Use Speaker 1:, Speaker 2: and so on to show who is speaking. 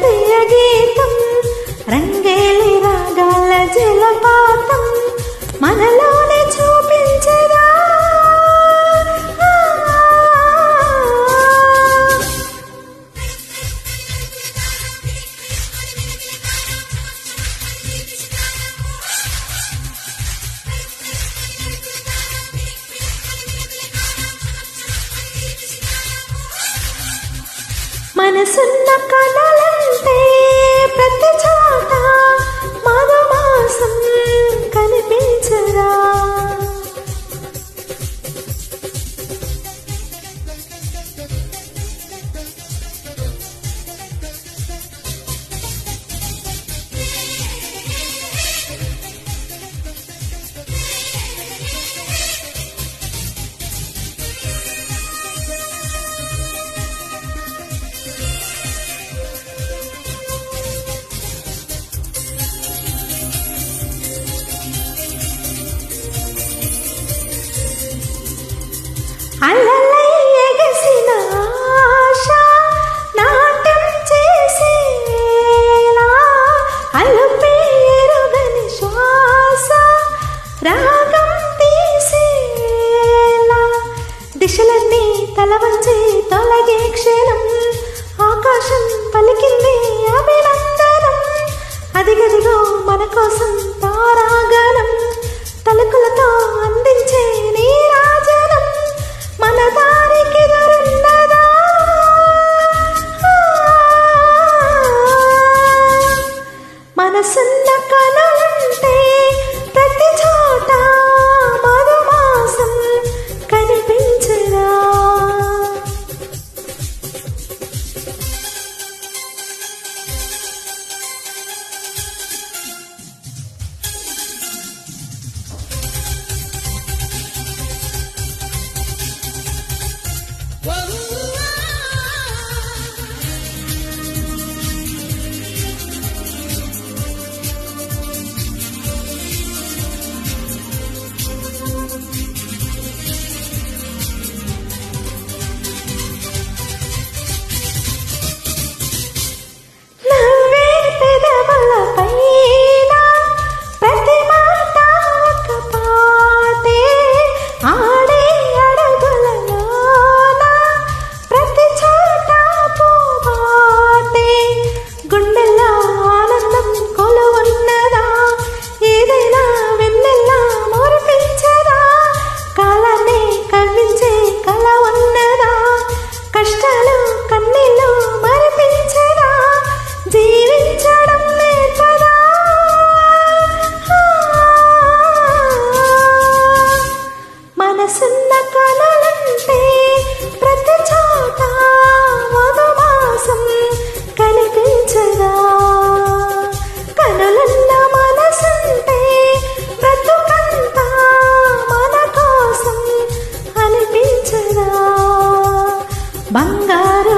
Speaker 1: ప్రియ గీతం, రంగేలి రాగాల జలపాతం మనలోనే చూపించరా. మనసున్న కళలంటే ప్రతి చోట మధుమాసం కనిపించరా. అలలై ఎగసిన ఆశ నాట్యం చేసేలా, అలుపే ఎరుగని శ్వాస రాగం తీసేలా, దిశలన్నీ తలవంచి తొలగే క్షణం ఆకాశం పలికింది అభినందనం. అదిగదిగో మన కోసం తారాగణం తలుకులతో అందించే నీరాజనం మన దారికి దొరున్నదా. మనసున్న కళలంటే ప్రతి చోట మధుమాసం కనిపించరా. మనసున్న కళలంటే ప్రతి చోట మధుమాసం కనిపించరా. కనులున్న మనసుంటే బ్రతుకంతా మన కోసం అనిపించరా. బంగారు